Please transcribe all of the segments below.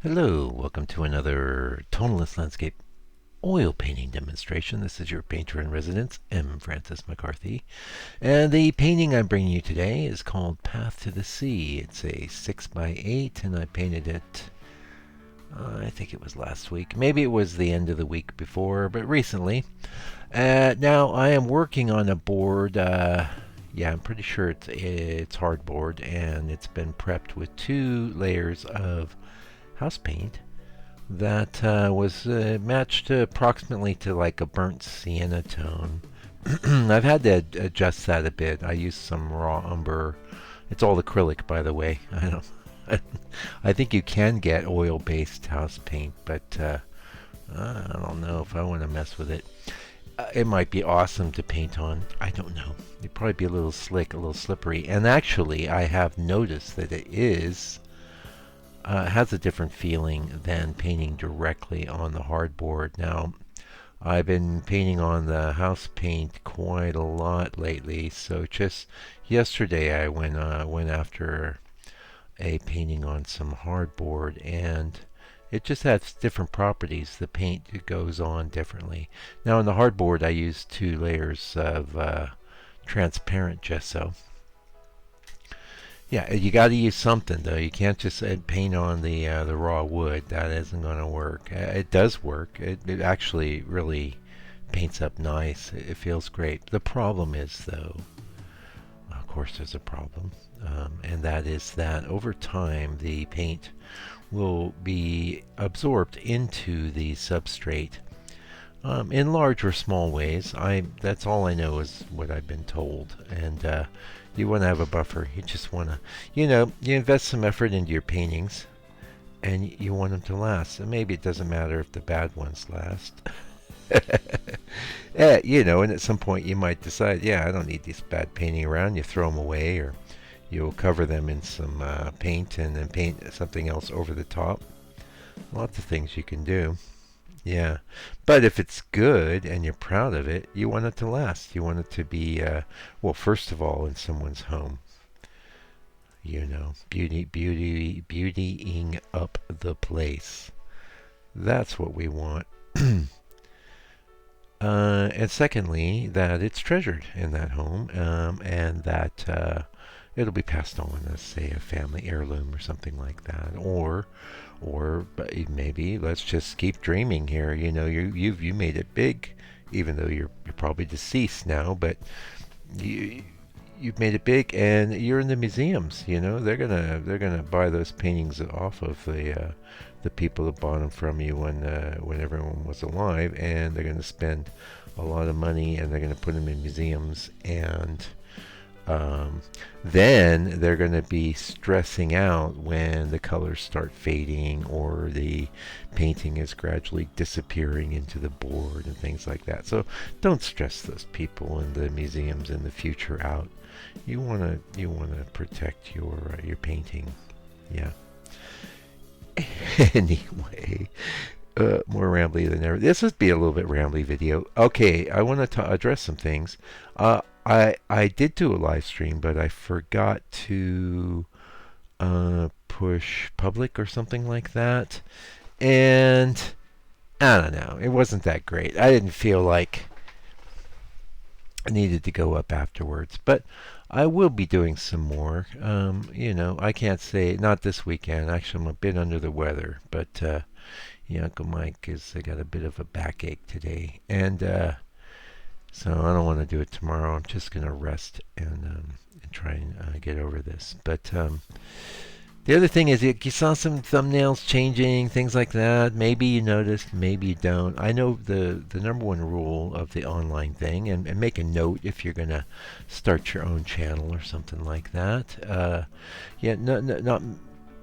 Hello, welcome to another tonalist landscape oil painting demonstration. This is your painter in residence, M. Francis McCarthy. And the painting I'm bringing you today is called Path to the Sea. It's a 6x8, and I painted it, I think it was last week. Maybe it was the end of the week before, but recently. Now, I am working on a board. Yeah, I'm pretty sure it's hardboard, and it's been prepped with 2 layers of house paint that was matched approximately to like a burnt sienna tone. I've had to adjust that a bit. I used some raw umber. It's all acrylic, by the way. I don't. I think you can get oil-based house paint, but I don't know if I want to mess with it. It might be awesome to paint on. I don't know. It'd probably be a little slick, a little slippery. And actually, I have noticed that it has a different feeling than painting directly on the hardboard. Now, I've been painting on the house paint quite a lot lately, so just yesterday I went after a painting on some hardboard, and it just has different properties. The paint goes on differently. Now, on the hardboard, I use 2 layers of transparent gesso. Yeah, you got to use something though. You can't just paint on the raw wood. That isn't going to work. It does work. It actually really paints up nice. It feels great. The problem is though, of course, there's a problem, and that is that over time the paint will be absorbed into the substrate in large or small ways. That's all I know is what I've been told, and you want to have a buffer. You just want to, you invest some effort into your paintings, and you want them to last. And maybe it doesn't matter if the bad ones last. And at some point you might decide, yeah, I don't need this bad painting around. You throw them away, or you'll cover them in some paint and then paint something else over the top. Lots of things you can do. Yeah, but if it's good and you're proud of it, you want it to last. You want it to be, well, first of all, in someone's home. Beautying up the place. That's what we want. And secondly, that it's treasured in that home, and that it'll be passed on as, say, a family heirloom or something like that, or maybe let's just keep dreaming here. You made it big, even though you're probably deceased now, but you've made it big, and you're in the museums. They're gonna buy those paintings off of the people that bought them from you when everyone was alive, and they're gonna spend a lot of money, and they're gonna put them in museums, and then they're going to be stressing out when the colors start fading or the painting is gradually disappearing into the board and things like that. So don't stress those people in the museums in the future out. You want to protect your painting. Yeah. Anyway, more rambly than ever. This would be a little bit rambly video. Okay, I want to address some things. I did do a live stream, but I forgot to push public or something like that, and I don't know. It wasn't that great. I didn't feel like I needed to go up afterwards, but I will be doing some more. I can't say not this weekend. Actually, I'm a bit under the weather, but Uncle Mike has got a bit of a backache today, and so I don't want to do it tomorrow. I'm just gonna rest and try and get over this. But the other thing is, you saw some thumbnails changing, things like that. Maybe you noticed, maybe you don't. I know the number one rule of the online thing, and make a note if you're gonna start your own channel or something like that. Yeah, not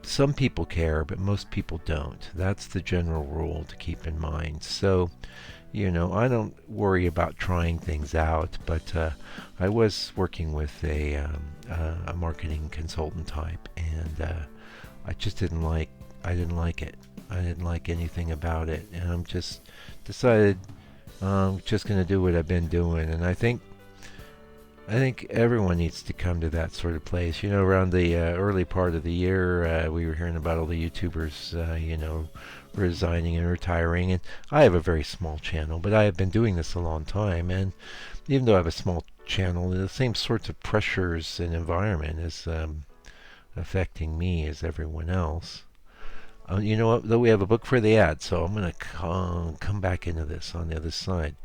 some people care, but most people don't. That's the general rule to keep in mind. So, I don't worry about trying things out, but I was working with a marketing consultant type, and I just I didn't like it. I didn't like anything about it, and I'm just decided I'm just going to do what I've been doing, and I think I think everyone needs to come to that sort of place. You know, around the early part of the year, we were hearing about all the YouTubers, resigning and retiring. And I have a very small channel, but I have been doing this a long time. And even though I have a small channel, the same sorts of pressures and environment is affecting me as everyone else. You know what? Though we have a book for the ad, so I'm going to come back into this on the other side.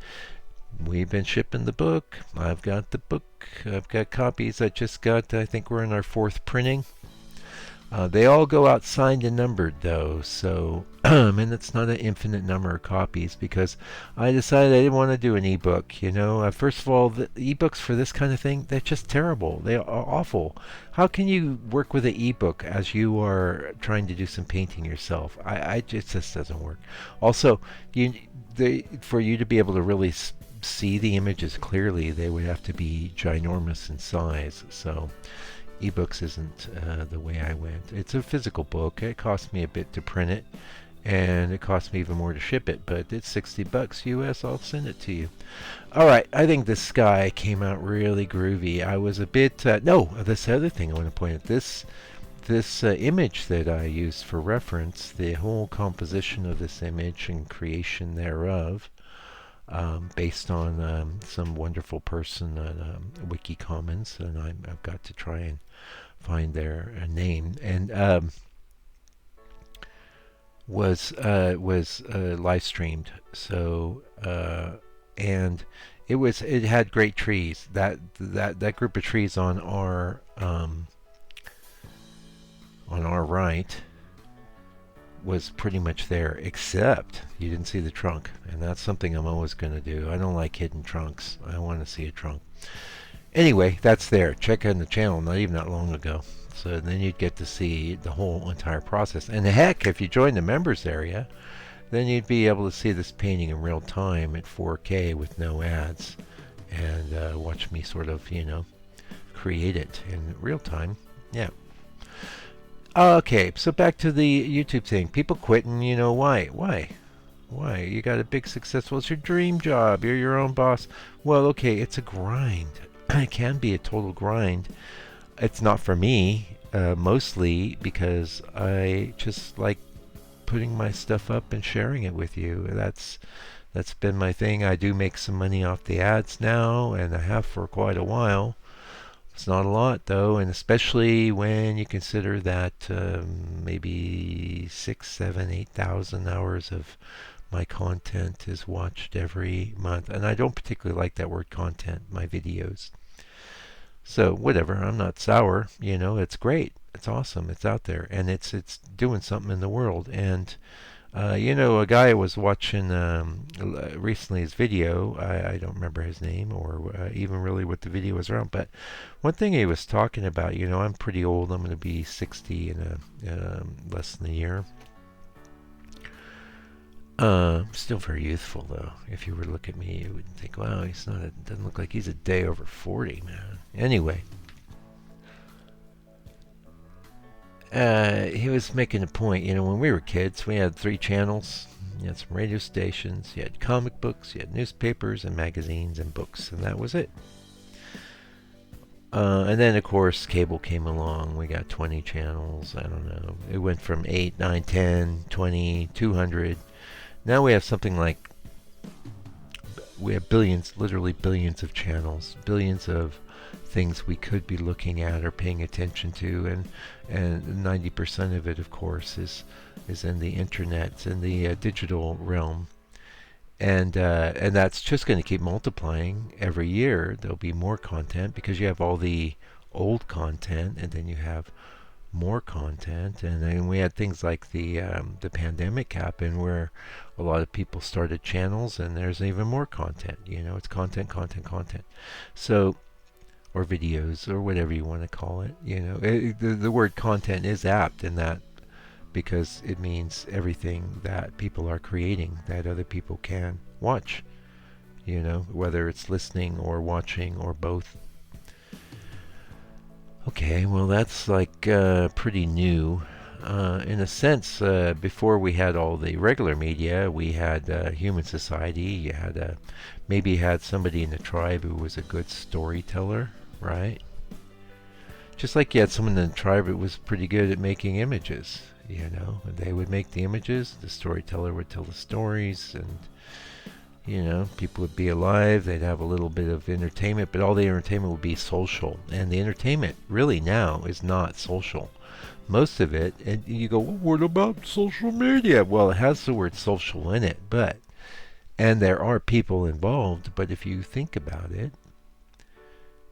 We've been shipping the book. I've got the book. I've got copies. I just got, I think we're in our 4th printing. They all go out signed and numbered though, so and it's not an infinite number of copies because I decided I didn't want to do an ebook. First of all, the ebooks for this kind of thing, they're just terrible. They are awful. How can you work with an ebook as you are trying to do some painting yourself? I just this doesn't work. Also, for you to be able to really see the images clearly, they would have to be ginormous in size. So ebooks isn't the way I went. It's a physical book. It cost me a bit to print it, and it cost me even more to ship it, but it's $60 US. I'll send it to you. All right, I think the sky came out really groovy. I was a bit this other thing I want to point at, this image that I used for reference, the whole composition of this image and creation thereof, based on some wonderful person on Wiki Commons, and I've got to try and find their name, and was live streamed. So and it had great trees. That group of trees on our right was pretty much there, except you didn't see the trunk, and that's something I'm always going to do. I don't like hidden trunks. I want to see a trunk. Anyway, that's there. Check out the channel not even that long ago. So then you'd get to see the whole entire process. And heck, if you join the members area, then you'd be able to see this painting in real time at 4K with no ads, and watch me sort of, create it in real time. Yeah. Okay, so back to the YouTube thing. People quitting, why? Why? You got a big successful, it's your dream job. You're your own boss. Well, okay, it's a grind. It can be a total grind. It's not for me, mostly because I just like putting my stuff up and sharing it with you. That's been my thing. I do make some money off the ads now, and I have for quite a while. It's not a lot though, and especially when you consider that maybe 6, 7, 8,000 hours of my content is watched every month. And I don't particularly like that word content, my videos. So whatever, I'm not sour, it's great. It's awesome. It's out there, and it's doing something in the world. And a guy was watching recently his video. I don't remember his name or even really what the video was around. But one thing he was talking about, I'm pretty old. I'm going to be 60 in less than a year. Still very youthful, though. If you were to look at me, you would think, wow, doesn't look like he's a day over 40, man. Anyway. He was making a point, when we were kids, we had 3 channels. You had some radio stations, you had comic books, you had newspapers and magazines and books, and that was it. And then, of course, cable came along. We got 20 channels. I don't know. It went from 8, 9, 10, 20, 200. Now we have something like, we have billions, literally billions of channels, billions of things we could be looking at or paying attention to, and 90% of it, of course, is in the internet, in the digital realm, and that's just going to keep multiplying every year. There'll be more content because you have all the old content, and then you have more content, and then we had things like the pandemic happen where a lot of people started channels, and there's even more content. It's content. So, or videos, or whatever you want to call it. The word content is apt in that, because it means everything that people are creating that other people can watch, whether it's listening or watching or both. Okay, well, that's like pretty new. in a sense, before we had all the regular media, we had human society. You had maybe had somebody in the tribe who was a good storyteller, right? Just like you had someone in the tribe who was pretty good at making images. You know, they would make the images, the storyteller would tell the stories, and people would be alive. They'd have a little bit of entertainment, but all the entertainment would be social. And the entertainment really now is not social. Most of it, and you go, well, what about social media? Well, it has the word social in it, and there are people involved, but if you think about it,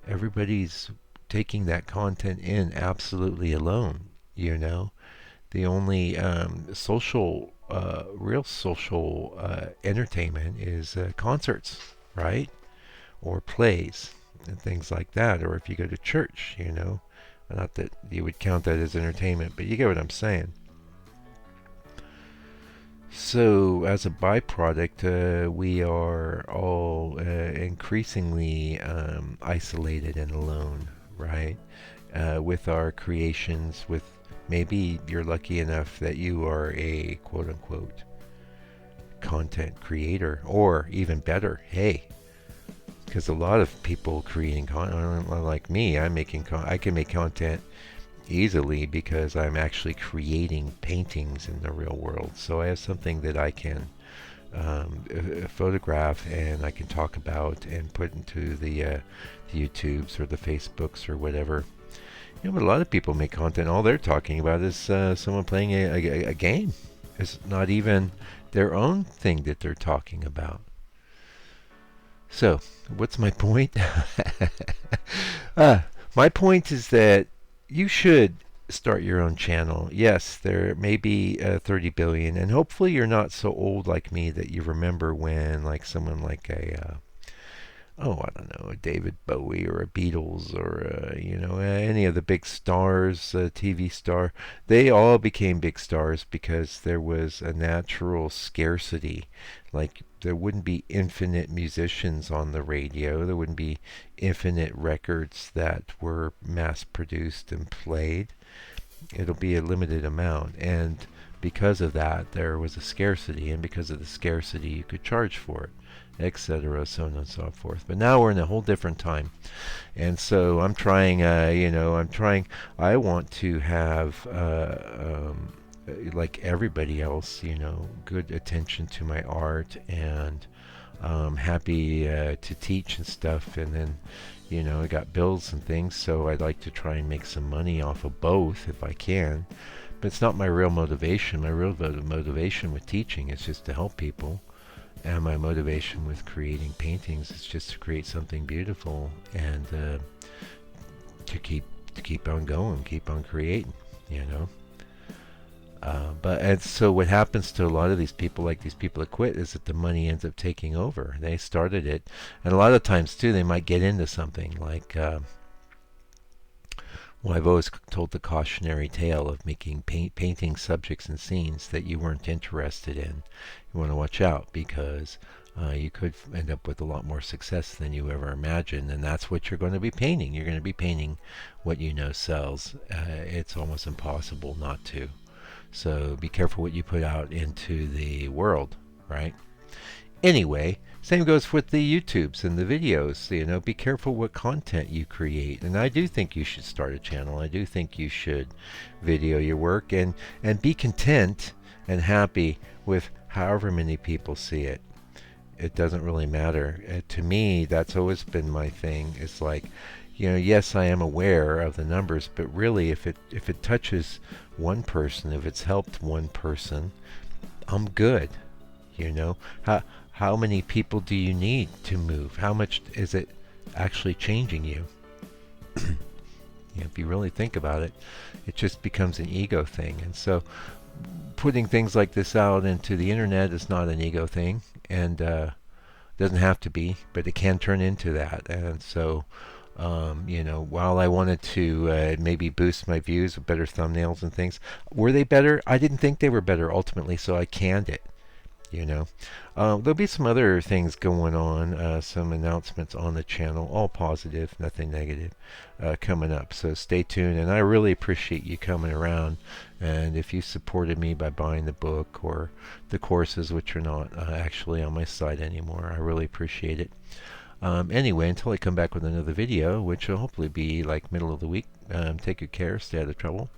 everybody's taking that content in absolutely alone, you know? The only real social entertainment is concerts, right? Or plays and things like that. Or if you go to church, Not that you would count that as entertainment, but you get what I'm saying. So, as a byproduct, we are all increasingly isolated and alone, right? With our creations, with maybe you're lucky enough that you are a quote unquote content creator, or even better, hey, because a lot of people creating content, like me, I can make content easily because I'm actually creating paintings in the real world. So I have something that I can photograph and I can talk about and put into the YouTubes or the Facebooks or whatever. But a lot of people make content. All they're talking about is someone playing a game. It's not even their own thing that they're talking about. So, what's my point? My point is that you should start your own channel. Yes, there may be 30 billion, and hopefully you're not so old like me that you remember when, like, someone like I don't know, a David Bowie or a Beatles or any of the big stars, TV star, they all became big stars because there was a natural scarcity. Like there wouldn't be infinite musicians on the radio. There wouldn't be infinite records that were mass produced and played. It'll be a limited amount, and because of that, there was a scarcity, and because of the scarcity, you could charge for it, etc., so on and so forth. But now we're in a whole different time, and so I'm trying. I want to have, like everybody else, good attention to my art, and happy to teach and stuff, and then. I got bills and things, so I'd like to try and make some money off of both if I can. But it's not my real motivation. My real motivation with teaching is just to help people. And my motivation with creating paintings is just to create something beautiful and to keep on going, keep on creating, And so what happens to a lot of these people, like these people that quit, is that the money ends up taking over. They started it, and a lot of times too, they might get into something like. Well, I've always told the cautionary tale of making painting subjects and scenes that you weren't interested in. You want to watch out because you could end up with a lot more success than you ever imagined, and that's what you're going to be painting. You're going to be painting what you know sells. It's almost impossible not to. So be careful what you put out into the world, right? Anyway, same goes with the YouTubes and the videos. Be careful what content you create. And I do think you should start a channel. I do think you should video your work and be content and happy with however many people see it. It doesn't really matter. To me, that's always been my thing. It's like, yes, I am aware of the numbers, but really, if it touches one person, if it's helped one person, I'm good. How many people do you need to move? How much is it actually changing you? If you really think about it, it just becomes an ego thing. And so putting things like this out into the internet is not an ego thing, and doesn't have to be, but it can turn into that. And so while I wanted to maybe boost my views with better thumbnails and things, were they better? I didn't think they were better ultimately, so I canned it. There'll be some other things going on, some announcements on the channel, all positive, nothing negative, coming up. So stay tuned, and I really appreciate you coming around And if you supported me by buying the book or the courses, which are not actually on my site anymore, I really appreciate it. Anyway, until I come back with another video, which will hopefully be like middle of the week, take good care, stay out of trouble,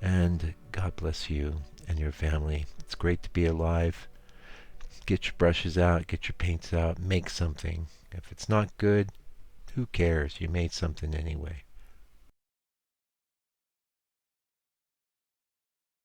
and God bless you and your family. It's great to be alive. Get your brushes out, get your paints out, make something. If it's not good, who cares? You made something anyway.